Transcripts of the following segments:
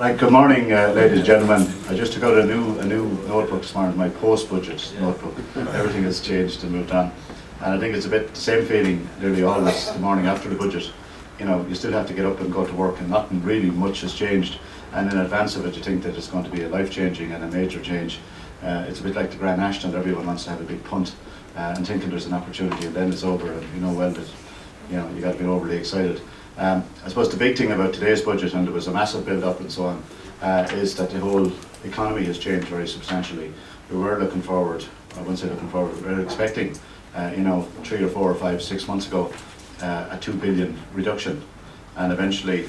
Right, good morning, ladies and gentlemen. I just took out a new notebook this morning, my post-budget notebook. Everything has changed and moved on. And I think it's a bit the same feeling nearly always the morning after the budget. You know, you still have to get up and go to work and nothing really much has changed. And in advance of it, you think that it's going to be a life-changing and a major change. It's a bit like the Grand National, everyone wants to have a big punt and thinking there's an opportunity, and then it's over and you know well that you got to be overly excited. I suppose the big thing about today's budget, and there was a massive build-up and so on, is that the whole economy has changed very substantially. We were looking forward, I wouldn't say looking forward, we were expecting, 3 or 4 or 5, 6 months ago, a 2 billion reduction, and eventually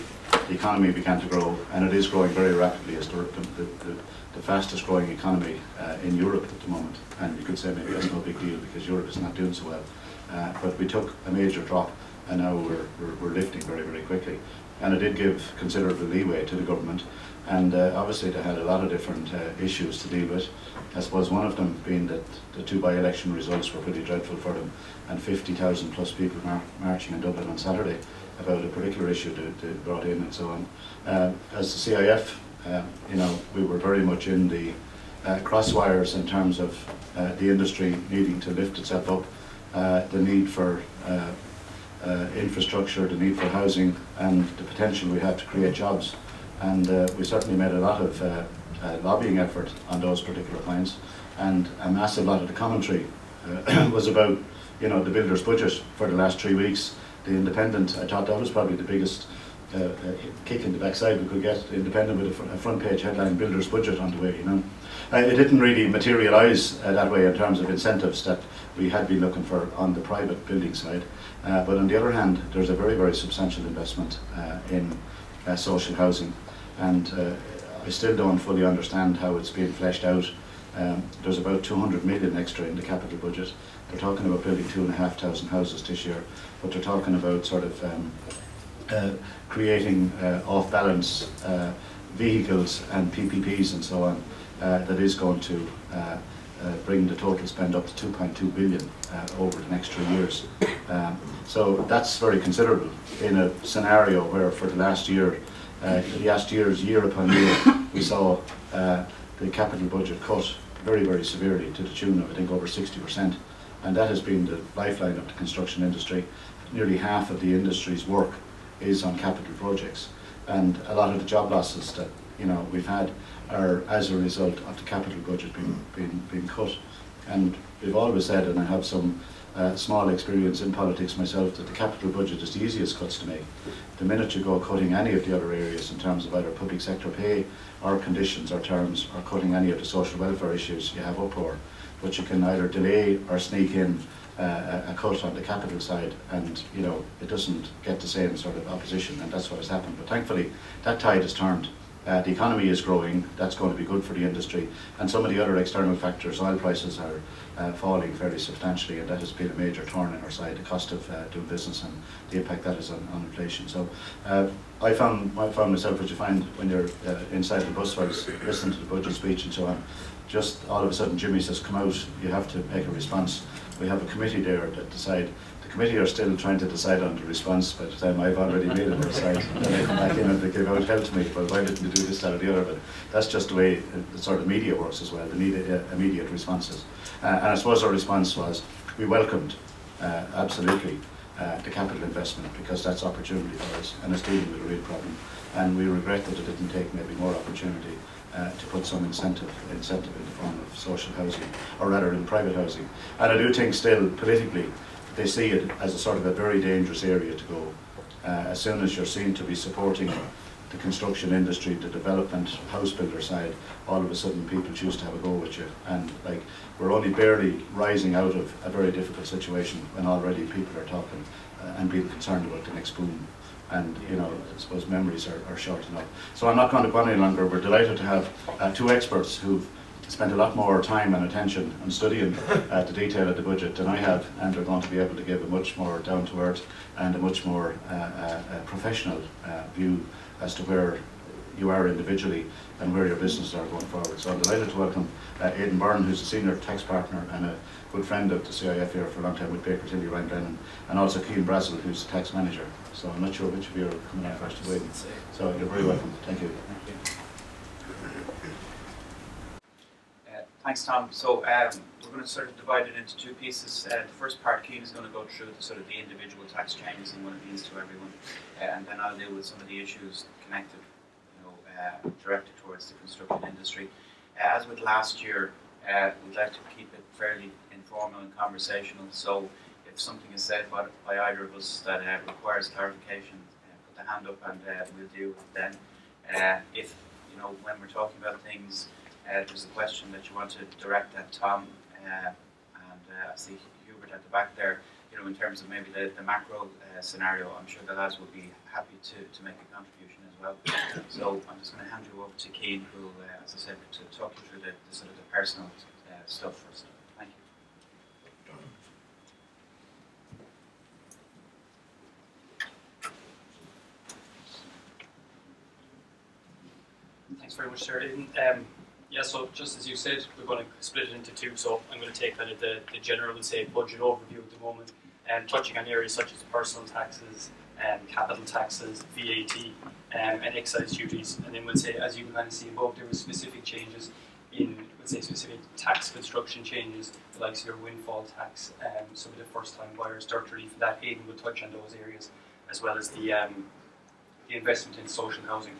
the economy began to grow, and it is growing very rapidly. It's the fastest growing economy in Europe at the moment, and you could say maybe that's no big deal because Europe is not doing so well. But we took a major drop, and now we're lifting very, very quickly. And it did give considerable leeway to the government, and obviously they had a lot of different issues to deal with. I suppose one of them being that the 2 by-election results were pretty dreadful for them, and 50,000 plus people marching in Dublin on Saturday about a particular issue they brought in and so on. As the CIF, we were very much in the crosswires in terms of the industry needing to lift itself up, the need for infrastructure, the need for housing, and the potential we have to create jobs. And we certainly made a lot of lobbying effort on those particular points, and a massive lot of the commentary was about the builder's budget for the last 3 weeks. The Independent, I thought that was probably the biggest kick in the backside we could get. The Independent with a front page headline, builder's budget on the way. It didn't really materialise that way in terms of incentives that we had been looking for on the private building side. But on the other hand, there's a very, very substantial investment in social housing, and I still don't fully understand how it's being fleshed out. There's about 200 million extra in the capital budget. They're talking about building 2,500 houses this year, but they're talking about sort of creating off-balance vehicles and PPPs and so on. That is going to bring the total spend up to 2.2 billion over the next 3 years. So that's very considerable in a scenario where for the last year, year upon year, we saw the capital budget cut very, very severely to the tune of, I think, over 60%. And that has been the lifeline of the construction industry. Nearly half of the industry's work is on capital projects. And a lot of the job losses that we've had are as a result of the capital budget being cut. And we've always said, and I have some small experience in politics myself, that the capital budget is the easiest cuts to make. The minute you go cutting any of the other areas in terms of either public sector pay or conditions or terms, or cutting any of the social welfare issues, you have uproar. But you can either delay or sneak in a cut on the capital side, and it doesn't get the same sort of opposition, and that's what has happened. But thankfully that tide has turned. The economy is growing, that's going to be good for the industry, and some of the other external factors, oil prices are falling fairly substantially, and that has been a major thorn in our side, the cost of doing business and the impact that is on inflation. So I found myself, what you find when you're inside the bus while listening to the budget speech and so on, just all of a sudden Jimmy says, come out, you have to make a response. We have a committee there that decide. The committee are still trying to decide on the response by the time I've already made it decide. And then they come back in and they give out hell to me, well, why didn't you do this, that or the other? But that's just the way the sort of media works as well. They need immediate responses. And I suppose our response was, we welcomed absolutely the capital investment, because that's opportunity for us and it's dealing with a real problem. And we regret that it didn't take maybe more opportunity to put some incentive in the form of social housing, or rather in private housing. And I do think still politically they see it as a sort of a very dangerous area to go. As soon as you're seen to be supporting the construction industry, the development house builder side, all of a sudden people choose to have a go with you. And we're only barely rising out of a very difficult situation when already people are talking and being concerned about the next boom. And I suppose memories are short enough. So I'm not going to go on any longer. We're delighted to have 2 experts who've spent a lot more time and attention on studying the detail of the budget than I have, and they're going to be able to give a much more down-to-earth and a much more professional view as to where you are individually and where your businesses are going forward. So I'm delighted to welcome Aidan Byrne, who's a senior tax partner and a good friend of the CIF here for a long time with Baker Tilly, Ryan Brennan, and also Keane Brazel, who's the tax manager. So I'm not sure which of you are coming out first. So you're very welcome. Thank you. Thanks, Tom. So we're going to sort of divide it into two pieces. The first part, Keane is going to go through the individual tax changes and what it means to everyone, and then I'll deal with some of the issues connected, directed towards the construction industry. As with last year, we'd like to keep it fairly informal and conversational. So if something is said by either of us that requires clarification, put the hand up and we'll deal with it then. If when we're talking about things, there's a question that you want to direct at Tom, and I see Hubert at the back there, in terms of maybe the macro scenario, I'm sure the lads will be happy to make a contribution as well. So I'm just going to hand you over to Keane, who, as I said, to talk you through the sort of the personal stuff first. Thank you. Thanks very much, sir. Yeah, so just as you said, we're going to split it into two. So I'm going to take kind of the general, budget overview at the moment, and touching on areas such as personal taxes, capital taxes, VAT, and excise duties. And then we'll say, as you can kind of see above, there were specific changes in, specific tax construction changes, like your windfall tax, some of the first-time buyers, dirt relief, that Aidan will touch on those areas, as well as the investment in social housing.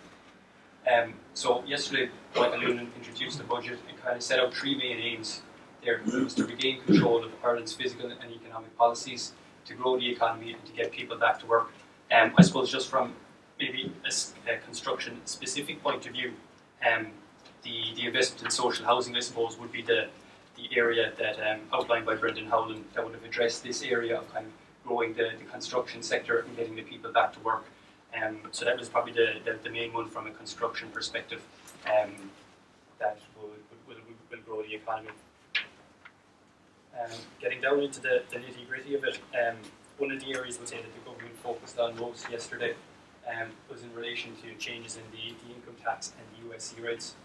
So yesterday, Michael Noonan introduced the budget and kind of set out three main aims. There was to regain control of Ireland's physical and economic policies, to grow the economy and to get people back to work. I suppose just from maybe a construction-specific point of view, the investment in social housing, I suppose, would be the area that outlined by Brendan Howland that would have addressed this area of kind of growing the construction sector and getting the people back to work. So that was probably the main one from a construction perspective, that will grow the economy. Getting down into the nitty-gritty of it, one of the areas that the government focused on most yesterday was in relation to changes in the income tax and the USC rates.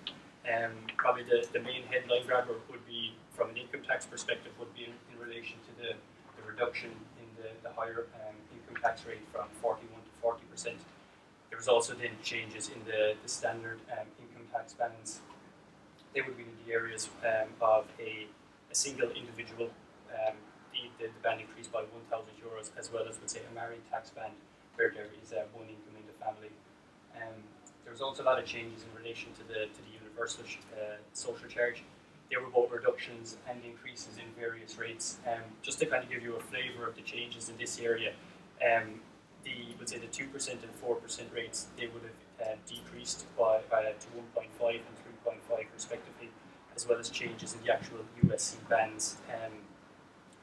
Probably the main headline grabber would be, from an income tax perspective, would be in relation to the reduction in the higher income tax rate from 41 to 40%. There was also then changes in the standard income tax bands. They would be in the areas of a single individual, the band increased by €1,000, as well as, a married tax band where there is one income in the family. There was also a lot of changes in relation to the universal social charge. There were both reductions and increases in various rates. Just to kind of give you a flavour of the changes in this area, the 2% and 4% rates, they would have decreased by to 1.5 and 3.5 respectively, as well as changes in the actual USC bands.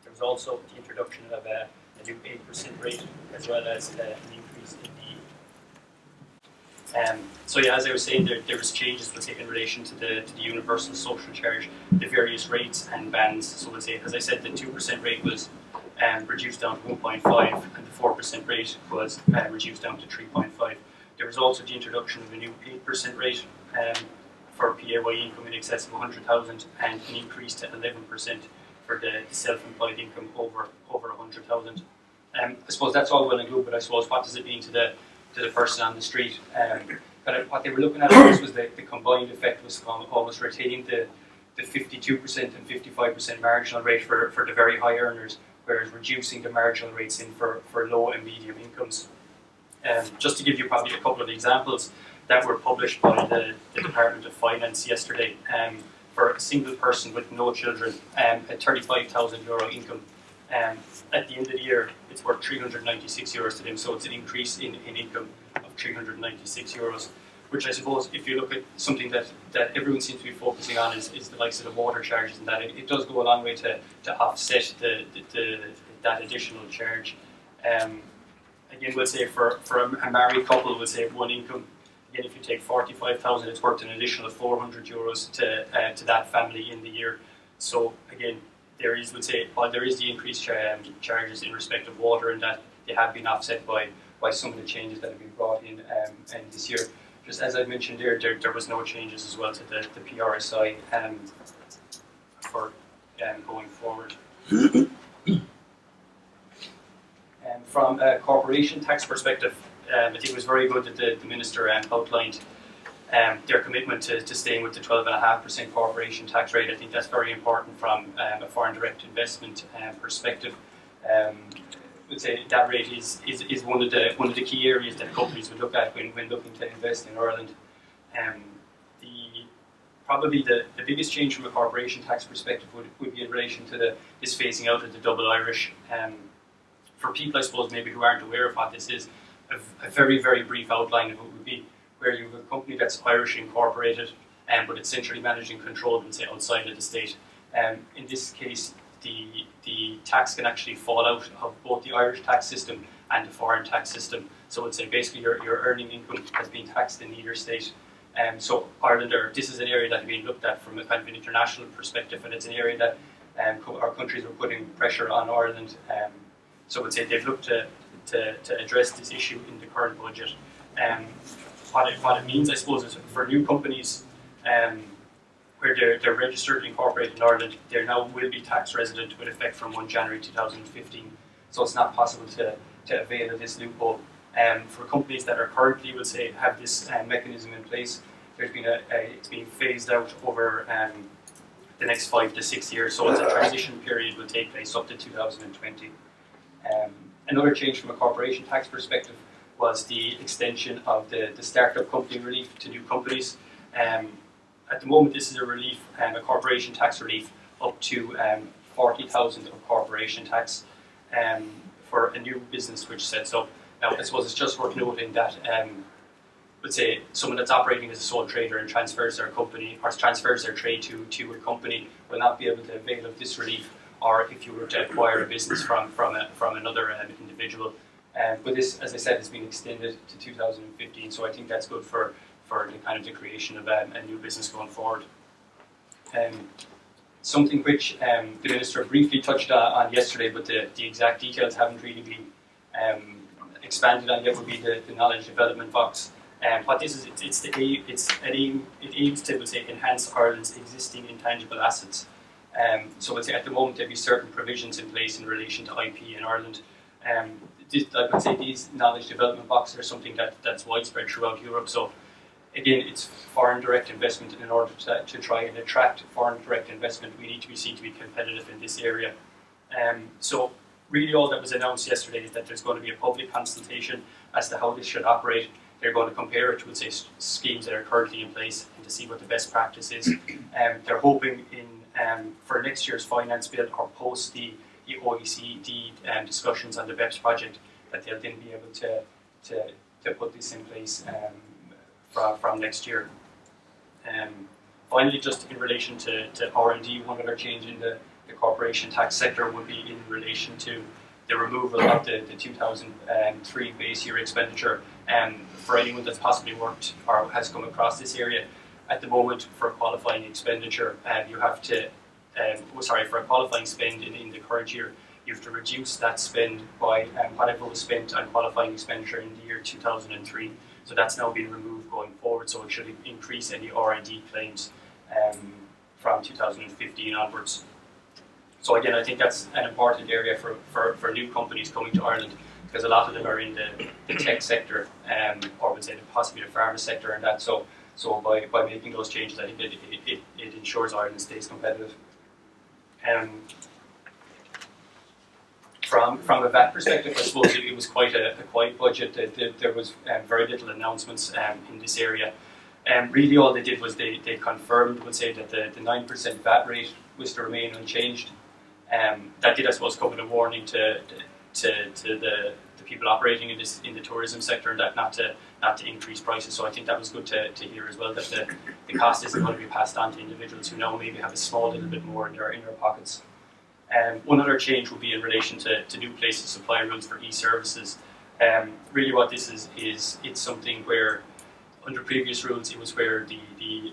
There was also the introduction of a new 8% rate, as well as an increase in the so yeah, as I was saying, there was changes in relation to the universal social charge, the various rates and bands. So as I said, the 2% rate was reduced down to 1.5, and the 4% rate was reduced down to 3.5. There was also the introduction of a new 8% rate for PAYE income in excess of 100,000, and an increase to 11% for the self-employed income over 100,000. I suppose that's all well and good, but I suppose what does it mean to the person on the street? But what they were looking at was the combined effect was almost retaining the 52% and 55% marginal rate for the very high earners, whereas reducing the marginal rates in for low and medium incomes. Just to give you probably a couple of examples that were published by the Department of Finance yesterday, for a single person with no children, a €35,000 income, at the end of the year, it's worth €396 to them, so it's an increase in income of €396, which I suppose, if you look at something that everyone seems to be focusing on, is the likes of the water charges, and that it does go a long way to offset that additional charge. Again, we'll say for a married couple, we'll say one income. Again, if you take 45,000, it's worth an additional €400 to that family in the year. So again, there is, while there is the increased charges in respect of water, and that they have been offset by some of the changes that have been brought in this year. Just as I mentioned there was no changes as well to the PRSI for going forward. From a corporation tax perspective, I think it was very good that the Minister outlined their commitment to staying with the 12.5% corporation tax rate. I think that's very important from a foreign direct investment perspective. Would say that rate is one of the key areas that companies would look at when looking to invest in Ireland. Probably the biggest change from a corporation tax perspective would be in relation to this phasing out of the double Irish. For people, I suppose, maybe who aren't aware of what this is, a very, very brief outline of it would be where you have a company that's Irish incorporated, but it's centrally managed and controlled, and say, outside of the state. In this case, the tax can actually fall out of both the Irish tax system and the foreign tax system. So it's basically your earning income has been taxed in either state. So Ireland, this is an area that has been looked at from a kind of an international perspective, and it's an area that our countries are putting pressure on Ireland. So I would say they've looked to address this issue in the current budget. What it means, I suppose, is for new companies where they're registered and incorporated in Ireland, they now will be tax resident with effect from 1 January 2015. So it's not possible to avail of this loophole. For companies that are currently, we'll say, have this mechanism in place, it's been phased out over the next 5 to 6 years. So it's a transition period will take place up to 2020. Another change from a corporation tax perspective was the extension of the startup company relief to new companies. At the moment, this is a relief, a corporation tax relief up to 40,000 of corporation tax for a new business which sets up. Now, I suppose it's just worth noting that, let's say, someone that's operating as a sole trader and transfers their company or transfers their trade to a company will not be able to avail of this relief, or if you were to acquire a business from another individual. But this, as I said, has been extended to 2015, so I think that's good for the kind of the creation of a new business going forward. Something which the Minister briefly touched on yesterday, but the exact details haven't really been expanded on yet, would be the knowledge development box. What this is, it aims to, we'll say, enhance Ireland's existing intangible assets. So we'll say at the moment there'll be certain provisions in place in relation to IP in Ireland. I would say these knowledge development boxes are something that's widespread throughout Europe. So again, it's foreign direct investment, and in order to try and attract foreign direct investment, we need to be seen to be competitive in this area. So really all that was announced yesterday is that there's going to be a public consultation as to how this should operate. They're going to compare it to, let's say, schemes that are currently in place and to see what the best practice is. They're hoping for next year's finance bill or post the OECD discussions on the BEPS project that they'll then be able to put this in place from next year. Finally, just in relation to R&D, one other change in the corporation tax sector would be in relation to the removal of the 2003 base year expenditure. For anyone that's possibly worked or has come across this area, at the moment for qualifying expenditure, you have to, for a qualifying spend in the current year, you have to reduce that spend by whatever was spent on qualifying expenditure in the year 2003. So that's now been removed going forward, so it should increase any R&D claims from 2015 onwards. So again, I think that's an important area for new companies coming to Ireland, because a lot of them are in the tech sector, or would say possibly the pharma sector and that. So by making those changes, I think it ensures Ireland stays competitive. From a VAT perspective, I suppose it was quite a quiet budget. There was very little announcements in this area. Really all they did was they confirmed, would say, that the 9% VAT rate was to remain unchanged. That did, I suppose, come with a warning to the people operating in the tourism sector, and that not to increase prices. So I think that was good to hear as well, that the cost isn't going to be passed on to individuals who now maybe have a small little bit more in their pockets. One other change will be in relation to new places supply rules for e-services. Really what this is it's something where under previous rules it was where the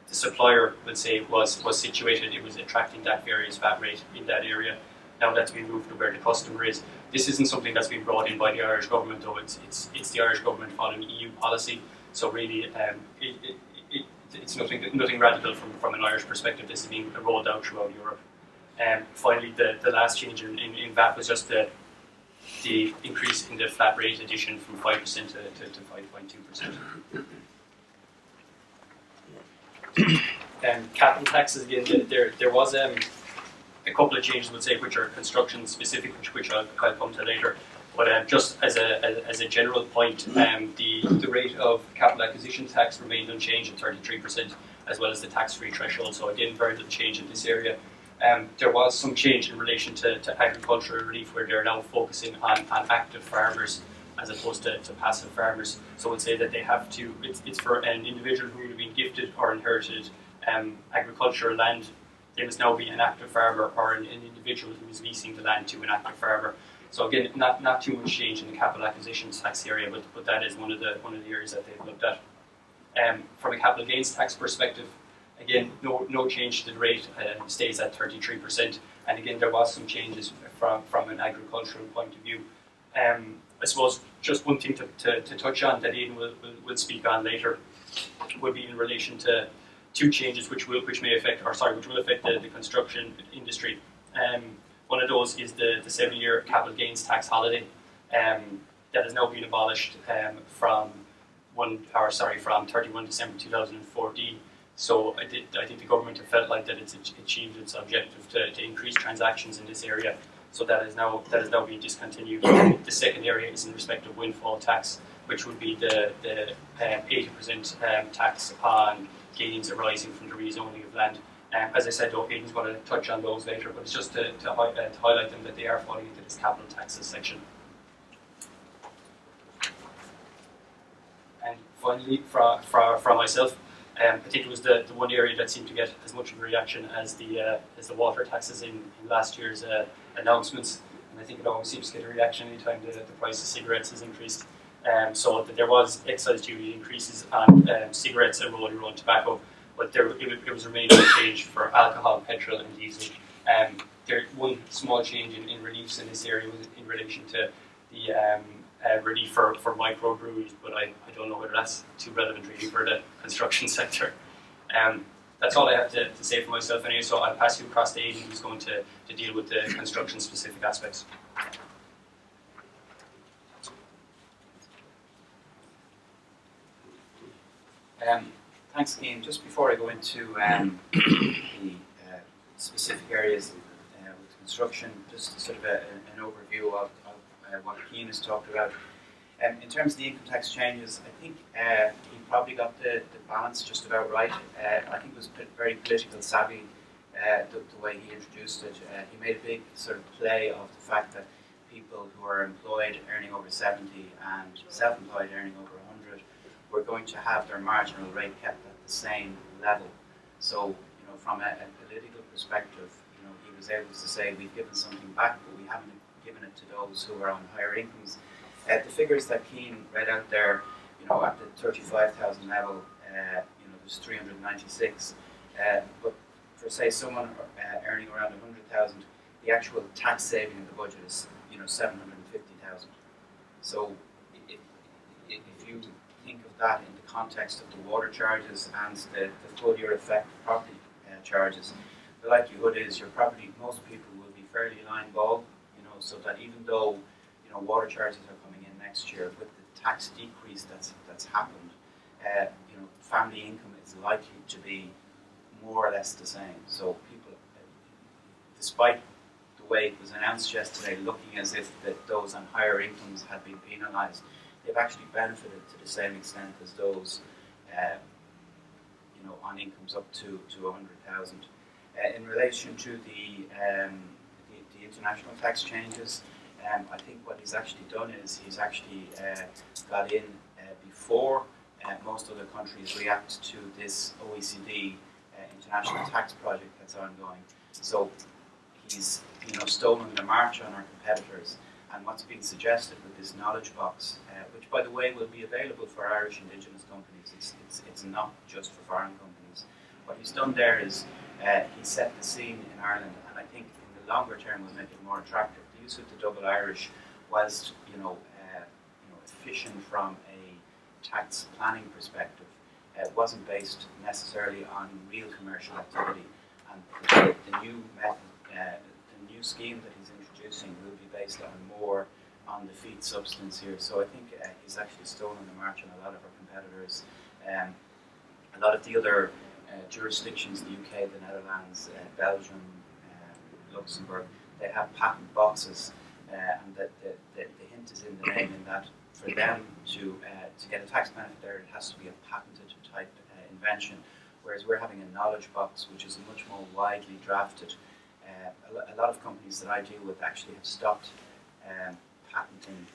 supplier, would say, was situated, it was attracting that various VAT rate in that area. Now that's been moved to where the customer is. This isn't something that's been brought in by the Irish government, though. It's the Irish government following EU policy. So really, it's nothing radical from an Irish perspective. This is being rolled out throughout Europe. Finally, the last change in VAT was just the increase in the flat rate addition from 5% to 5.2%. Capital taxes, again, there was a couple of changes, I would say, which are construction specific, which I'll come to later. But just as a general point, the rate of capital acquisition tax remained unchanged at 33%, as well as the tax-free threshold. So again, very little change in this area. There was some change in relation to agricultural relief, where they're now focusing on active farmers as opposed to passive farmers. So I would say that they have to, it's for an individual who would have been gifted or inherited agricultural land. They must now be an active farmer, or an individual who is leasing the land to an active farmer. So again, not too much change in the capital acquisition tax area, but that is one of the areas that they've looked at. From a capital gains tax perspective, again, no change to the rate, stays at 33%. And again, there was some changes from an agricultural point of view. I suppose just one thing to touch on that Aidan will speak on later would be in relation to two changes which will affect the construction industry. One of those is the 7-year capital gains tax holiday that has now been abolished from 31 December 2014. So I think the government have felt like that it's achieved its objective to increase transactions in this area. So that is now being discontinued. The second area is in respect of windfall tax, which would be the 80% tax on gains arising from the rezoning of land. As I said, though, Aidan's going to touch on those later, but it's just to highlight them that they are falling into this capital taxes section. And finally, for myself, I think it was the one area that seemed to get as much of a reaction as the water taxes in last year's announcements. And I think it always seems to get a reaction anytime the price of cigarettes is increased. So that there was excise duty increases on cigarettes and rolling tobacco, but it was remaining unchanged for alcohol, petrol and diesel. One small change in reliefs in this area was in relation to the relief for microbreweries, but I don't know whether that's too relevant really for the construction sector. That's all I have to say for myself anyway, so I'll pass you across to Aidan, who's going to deal with the construction specific aspects. Thanks, Ian. Just before I go into the specific areas with construction, just sort of an overview of what Ian has talked about. In terms of the income tax changes, I think he probably got the balance just about right. I think it was very political savvy the way he introduced it. He made a big sort of play of the fact that people who are employed earning over 70 and self-employed earning over 100 were going to have their marginal rate kept at the same level. So, from a political perspective, he was able to say we've given something back, but we haven't given it to those who are on higher incomes. The figures that Keane read out there, at the 35,000 level, there's 396. But for say someone earning around 100,000, the actual tax saving in the budget is 750,000. So if you think of that in the context of the water charges and the full year effect of property charges, the likelihood is most people will be fairly line ball, so that even though water charges are coming in next year, with the tax decrease that's happened, family income is likely to be more or less the same. So people, despite the way it was announced yesterday, looking as if those on higher incomes had been penalised, they've actually benefited to the same extent as those on incomes up to 100,000. In relation to the international tax changes, I think what he's actually done is he's actually got in before most other countries react to this OECD international tax project that's ongoing. So he's stolen the march on our competitors, and what's being suggested with this knowledge box, which by the way will be available for Irish Indigenous companies. It's not just for foreign companies. What he's done there is he set the scene in Ireland, and I think in the longer term will make it more attractive. The use of the double Irish, whilst efficient from a tax planning perspective, wasn't based necessarily on real commercial activity. And the new method, the new scheme that he's introducing will be based more on the feed substance here. So I think he's actually stolen the march on a lot of our competitors. A lot of the other jurisdictions, the UK, the Netherlands, Belgium, Luxembourg, they have patent boxes, and the hint is in the name in that for them to get a tax benefit there, it has to be a patented type invention, whereas we're having a knowledge box which is much more widely drafted. A lot of companies that I deal with actually have stopped patenting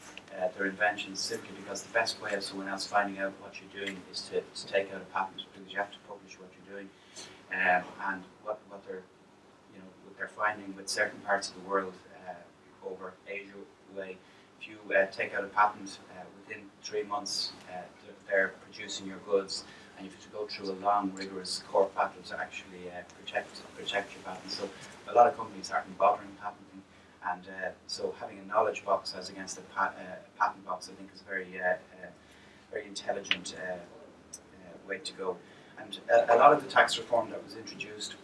their inventions simply because the best way of someone else finding out what you're doing is to take out a patent, because you have to publish what you're doing. And what they're finding with certain parts of the world, over Asia way, if you take out a patent within 3 months, they're producing your goods, and you have to go through a long, rigorous court battle to actually protect your patent. So a lot of companies aren't bothering patenting, and so having a knowledge box as against a patent box, I think, is a very intelligent way to go. And a lot of the tax reform that was introduced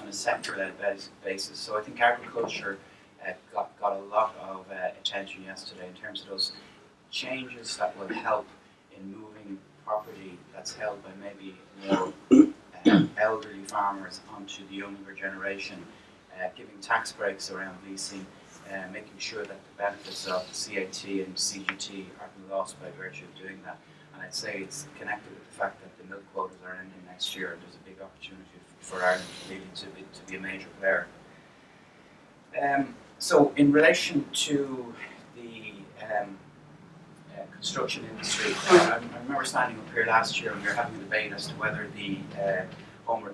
on a sector-led basis. So I think agriculture got a lot of attention yesterday in terms of those changes that will help in moving property that's held by maybe more elderly farmers onto the younger generation, giving tax breaks around leasing, making sure that the benefits of CAT and CGT aren't lost by virtue of doing that. And I'd say it's connected with the fact that the milk quotas are ending next year, and there's a big opportunity for Ireland really to be a major player. So in relation to the construction industry, I remember standing up here last year and we were having a debate as to whether the home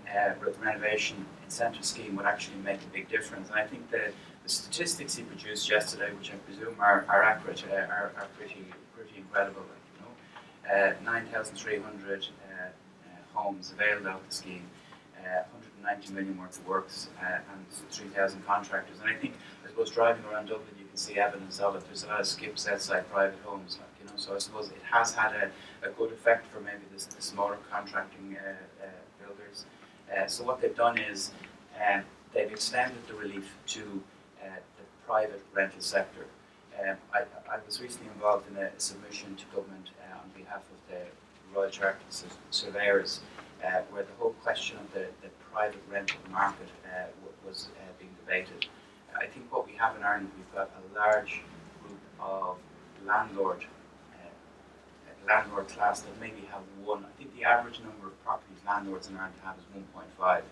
renovation incentive scheme would actually make a big difference. And I think the statistics he produced yesterday, which I presume are accurate, are pretty incredible. 9,300 homes availed of the scheme, 190 million worth of works, and 3,000 contractors. And I suppose driving around Dublin, you can see evidence of it. There's a lot of skips outside private homes, so I suppose it has had a good effect for maybe the smaller contracting builders. So what they've done is they've extended the relief to the private rental sector. I was recently involved in a submission to government on behalf of the Royal Chartered Surveyors, where the whole question of the private rental market was being debated. I think what we have in Ireland, we've got a large group of landlord class that maybe have one. I think the average number of properties landlords in Ireland have is 1.5.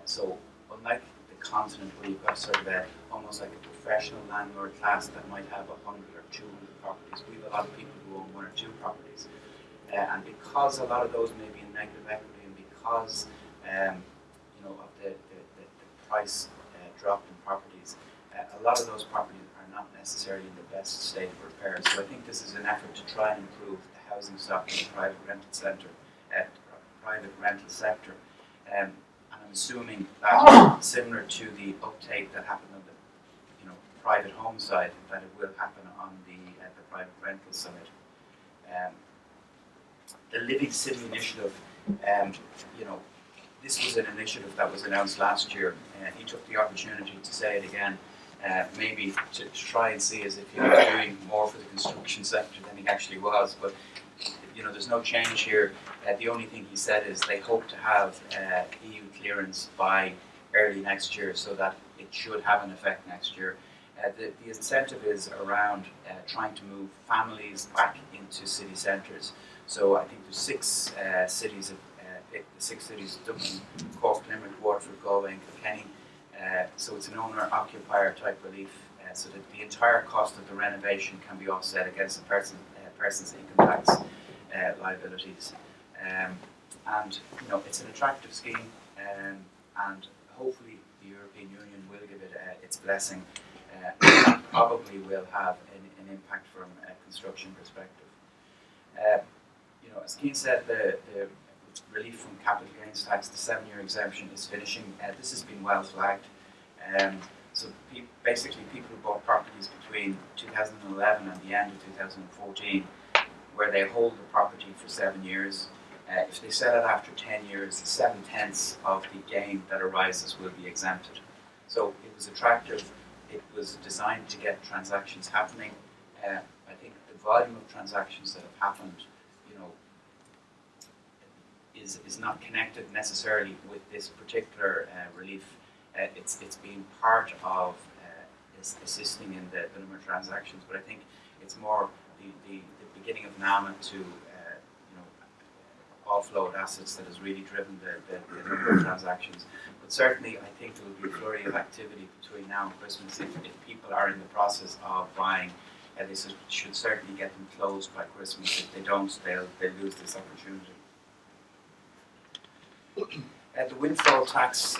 So unlike the continent, where you've got sort of almost like a professional landlord class that might have 100 or 200 properties, we have a lot of people who own 1 or 2 properties. And because a lot of those may be in negative equity, and because of the price drop in properties, a lot of those properties are not necessarily in the best state of repair. So I think this is an effort to try and improve the housing stock in the private rental sector. And I'm assuming that similar to the uptake that happened on the private home side, that it will happen on the private rental side. The Living City Initiative, this was an initiative that was announced last year. He took the opportunity to say it again, maybe to try and see as if he was doing more for the construction sector than he actually was. But there's no change here. The only thing he said is they hope to have EU clearance by early next year, so that it should have an effect next year. The incentive is around trying to move families back into city centres. So I think there's 6 cities picked, the 6 cities: Dublin, Cork, Limerick, Waterford, Galway and Kilkenny. So it's an owner-occupier type relief, so that the entire cost of the renovation can be offset against the person's income tax liabilities. And it's an attractive scheme, and hopefully the European Union will give it its blessing. That probably will have an impact from a construction perspective. As Keane said, the relief from capital gains tax, the 7-year exemption is finishing. This has been well flagged. So basically, people who bought properties between 2011 and the end of 2014, where they hold the property for 7 years, if they sell it after 10 years, 7/10 of the gain that arises will be exempted. So it was attractive. It was designed to get transactions happening. I think the volume of transactions that have happened, is not connected necessarily with this particular relief. It's been part of assisting in the number of transactions, but I think it's more the beginning of NAMA to offload assets that has really driven the number of transactions. But certainly, I think there will be a flurry of activity between now and Christmas if people are in the process of buying. This should certainly get them closed by Christmas. If they don't, they'll lose this opportunity. The windfall tax,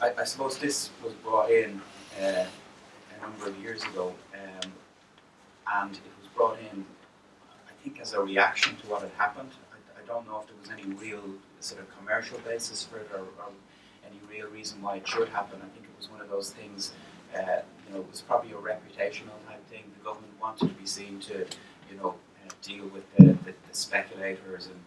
I suppose this was brought in a number of years ago, and it was brought in, I think, as a reaction to what had happened. I don't know if there was any real sort of commercial basis for it or any real reason why it should happen. I think it was one of those things, it was probably a reputational type thing. The government wanted to be seen to, deal with the speculators and,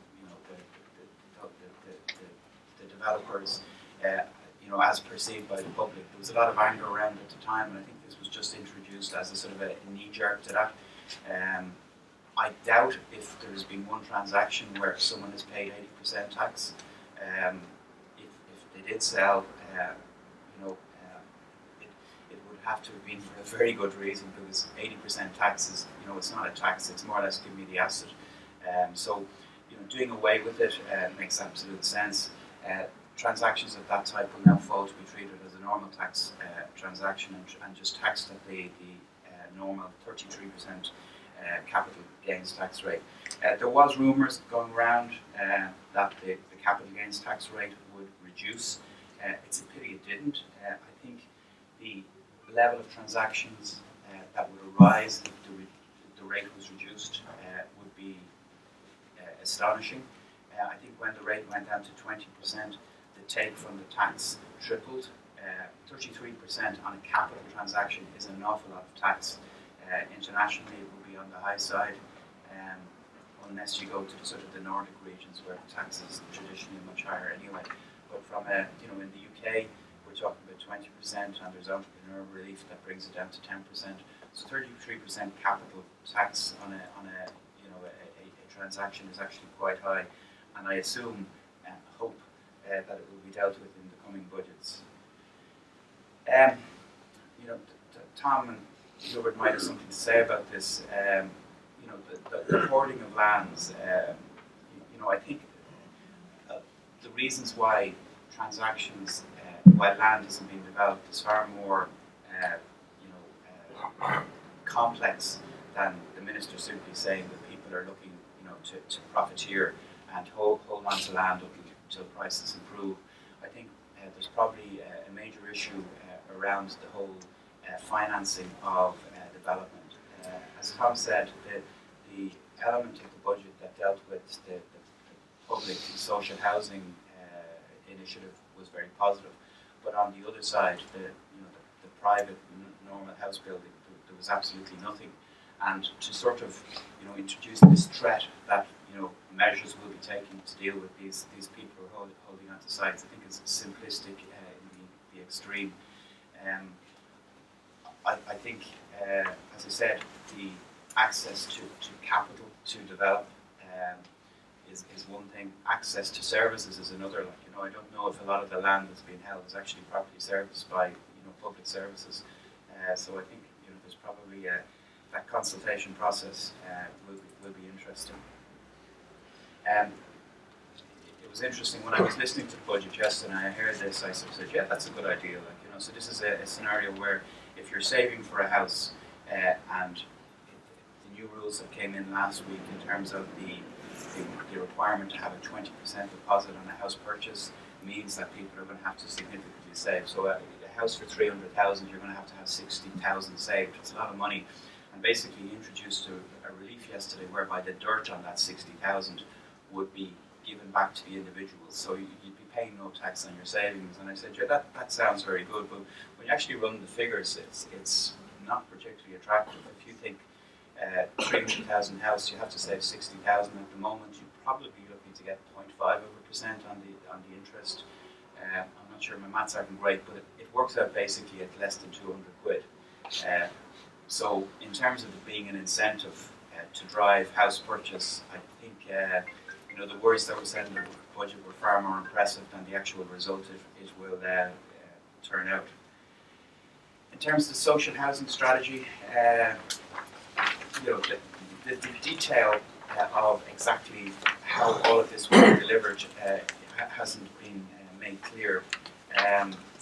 the developers, as perceived by the public. There was a lot of anger around at the time, and I think this was just introduced as a sort of a knee-jerk to that. I doubt if there's been one transaction where someone has paid 80% tax. If they did sell, it would have to have been for a very good reason, because 80% tax is, it's not a tax, it's more or less give me the asset. So, doing away with it makes absolute sense. Transactions of that type will now fall to be treated as a normal tax transaction and just taxed at the normal 33% capital gains tax rate. There was rumours going around that the capital gains tax rate would reduce. It's a pity it didn't. I think the level of transactions that would arise if the rate was reduced would be astonishing. I think when the rate went down to 20%, the take from the tax tripled. 33% on a capital transaction is an awful lot of tax. Internationally, it will be on the high side, unless you go to the sort of the Nordic regions where the tax is traditionally much higher anyway. But from in the UK, we're talking about 20%, and there's entrepreneur relief that brings it down to 10%. So 33% capital tax on a transaction is actually quite high, and I assume and hope that it will be dealt with in the coming budgets. Tom and Hubert might have something to say about this. The hoarding of lands. I think the reasons why transactions, why land isn't being developed, is far more, complex than the minister simply saying that people are looking, to profiteer and hold on to land until prices improve. I think there's probably a major issue around the whole financing of development. As Tom said, the element of the budget that dealt with the public social housing initiative was very positive, but on the other side, the private normal house building, there was absolutely nothing. And to sort of introduce this threat that measures will be taken to deal with these people who are holding onto sites, I think is simplistic in the extreme. I think, as I said, the access to capital to develop is one thing. Access to services is another. I don't know if a lot of the land that's being held is actually properly serviced by public services. So I think there's probably that consultation process will be interesting. It was interesting when I was listening to the budget yesterday and I heard this. I sort of said, yeah, that's a good idea. So this is a scenario where if you're saving for a house and the new rules that came in last week in terms of the requirement to have a 20% deposit on a house purchase means that people are going to have to significantly save. So a house for 300,000, you're going to have 60,000 saved. It's a lot of money. And basically introduced a relief yesterday whereby the dirt on that 60,000 would be given back to the individuals. So you'd be paying no tax on your savings. And I said, yeah, that sounds very good, but when you actually run the figures, it's not particularly attractive. If you think 300,000 house, you have to save 60,000 at the moment, you'd probably be looking to get 0.5% on the interest. I'm not sure, my maths aren't great, but it works out basically at less than 200 quid. So in terms of it being an incentive to drive house purchase, I think the words that were said in the budget were far more impressive than the actual result it will turn out. In terms of the social housing strategy, the detail of exactly how all of this will be delivered hasn't been made clear.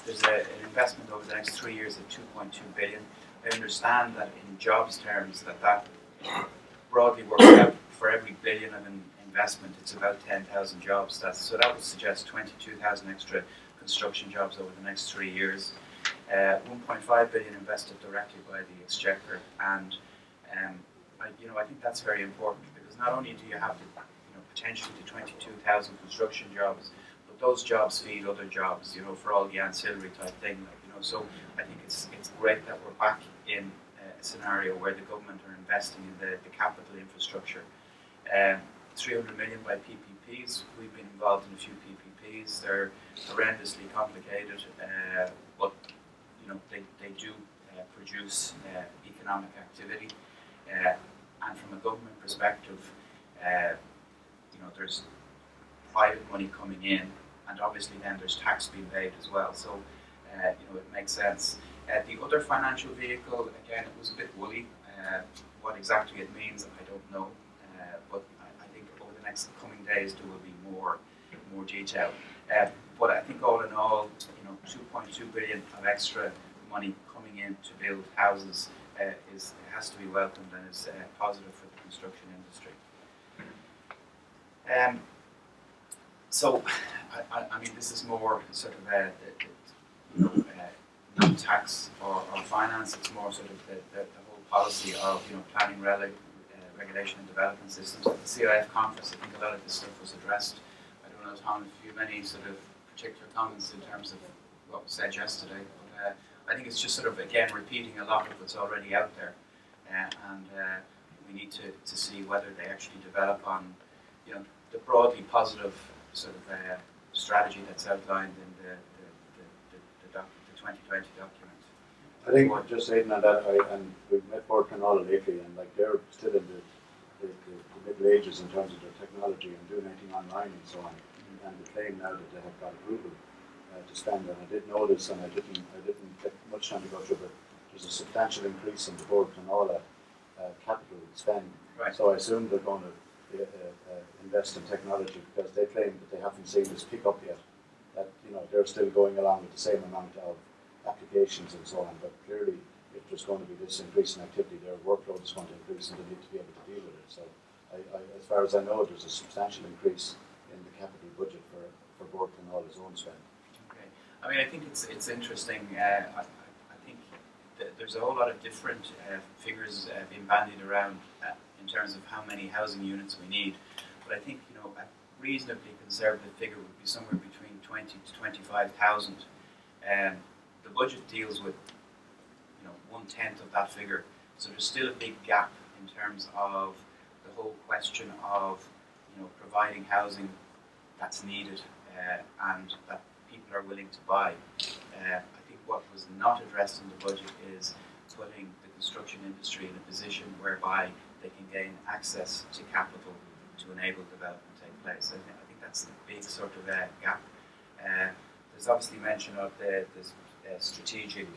There's an investment over the next 3 years of 2.2 billion. I understand that in jobs terms that broadly works out for every billion of investment, it's about 10,000 jobs. So that would suggest 22,000 extra construction jobs over the next 3 years. 1.5 billion invested directly by the Exchequer, and I think that's very important, because not only do you have potentially the 22,000 construction jobs, but those jobs feed other jobs, for all the ancillary type thing. So I think it's great that we're back in a scenario where the government are investing in the capital infrastructure. 300 million by PPPs. We've been involved in a few PPPs. They're horrendously complicated, but they do produce economic activity. And from a government perspective, there's private money coming in, and obviously then there's tax being paid as well. So it makes sense. The other financial vehicle, again, it was a bit woolly. What exactly it means, I don't know. But I think over the next coming days there will be more detail. But I think all in all, 2.2 billion of extra money coming in to build houses has to be welcomed and is positive for the construction industry. So, I mean, this is more sort of not tax or finance. It's more sort of the whole policy of planning, regulation and development systems. At the CIF conference, I think a lot of this stuff was addressed. I don't know, Tom, if you have any sort of particular comments in terms of what was said yesterday. But I think it's just sort of, again, repeating a lot of what's already out there. And we need to see whether they actually develop on, the broadly positive sort of strategy that's outlined in the 2020 document. I think just saying on that, and we've met Board Canola lately, and they're still in the Middle Ages in terms of their technology and doing anything online and so on. And they claim now that they have got approval to spend. And I did notice, and I didn't get much time to go through, but there's a substantial increase in the Board Canola capital spend. Right. So I assume they're going to invest in technology, because they claim that they haven't seen this pick up yet. That they're still going along with the same amount of applications and so on. But clearly, if there's going to be this increase in activity, their workload is going to increase, and they need to be able to deal with it. So, as far as I know, there's a substantial increase in the capital budget for Board Canola's own spend. Okay. I mean, I think it's interesting. I think that there's a whole lot of different figures being bandied around in terms of how many housing units we need. But I think a reasonably conservative figure would be somewhere between 20 to 25,000. The budget deals with 1/10 of that figure, so there's still a big gap in terms of the whole question of providing housing that's needed and that people are willing to buy. I think what was not addressed in the budget is putting the construction industry in a position whereby they can gain access to capital to enable development to take place. I think that's the big sort of gap. There's obviously mention of the strategic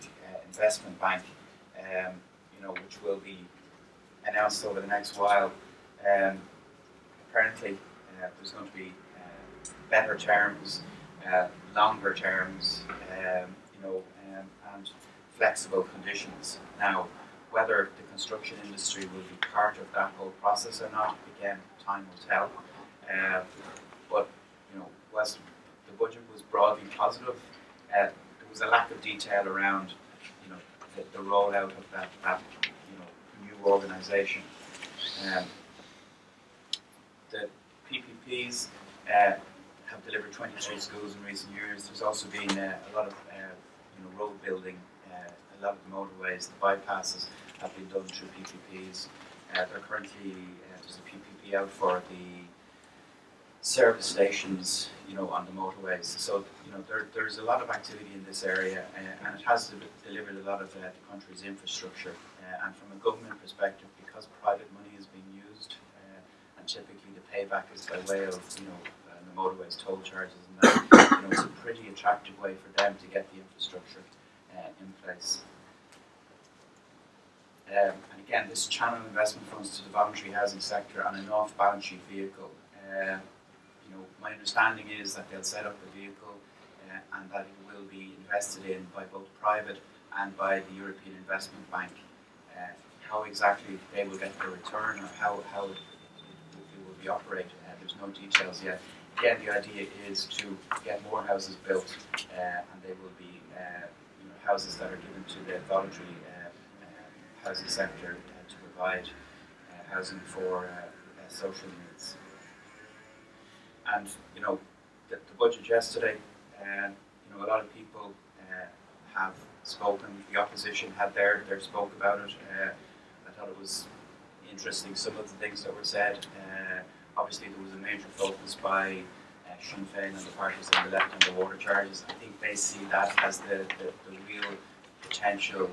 investment bank, which will be announced over the next while. Apparently, there's going to be better terms, longer terms, and flexible conditions. Now, whether the construction industry will be part of that whole process or not, again, time will tell. But whilst the budget was broadly positive, there was a lack of detail around the rollout of that new organisation. The PPPs have delivered 23 schools in recent years. There's also been a lot of road building, a lot of the motorways, the bypasses have been done through PPPs. They're currently there's a PPP out for the service stations, on the motorways. So there's a lot of activity in this area, and it has delivered a lot of the country's infrastructure. And from a government perspective, because private money is being used, and typically the payback is by way of the motorways toll charges, and that it's a pretty attractive way for them to get the infrastructure in place. And again, this channel investment funds to the voluntary housing sector on an off-balance sheet vehicle. My understanding is that they'll set up the vehicle and that it will be invested in by both private and by the European Investment Bank. How exactly they will get the return or how it will be operated, there's no details yet. Again, the idea is to get more houses built, and they will be houses that are given to the voluntary housing sector to provide housing for social needs. And the budget yesterday, a lot of people have spoken. The opposition had their spoke about it. I thought it was interesting, some of the things that were said. Obviously, there was a major focus by Sinn Féin and the parties on the left on the water charges. I think they see that as the real potential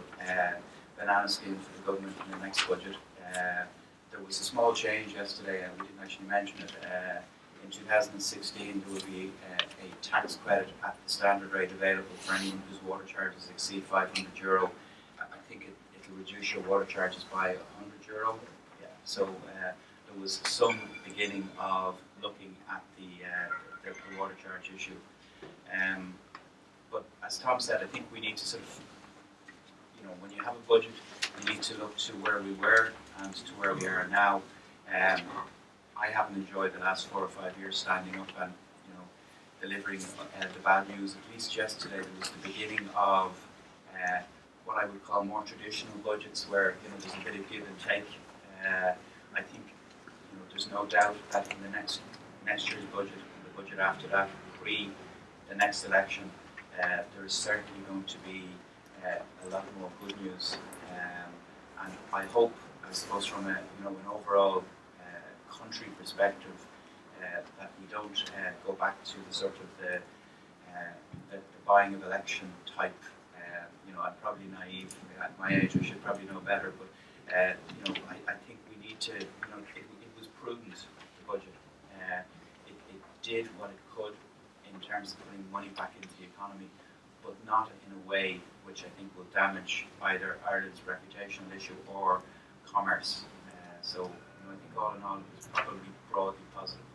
banana scheme for the government in the next budget. There was a small change yesterday, and we didn't actually mention it. In 2016, there will be a tax credit at the standard rate available for anyone whose water charges exceed €500. I think it'll reduce your water charges by €100. Yeah. So there was some beginning of looking at the water charge issue. But as Tom said, I think we need to sort of, when you have a budget, you need to look to where we were and to where we are now. I haven't enjoyed the last 4 or 5 years standing up and delivering the bad news. At least yesterday there was the beginning of what I would call more traditional budgets, where there's a bit of give and take. I think there's no doubt that in the next year's budget, the budget after that, pre the next election, there is certainly going to be a lot more good news. And I hope, I suppose, from an overall country perspective, that we don't go back to the sort of the buying of election type. I'm probably naive at my age. I should probably know better, but I think we need to. It was prudent, the budget. It did what it could in terms of putting money back into the economy, but not in a way which I think will damage either Ireland's reputational issue or commerce. So I think all in all, it was probably broadly positive.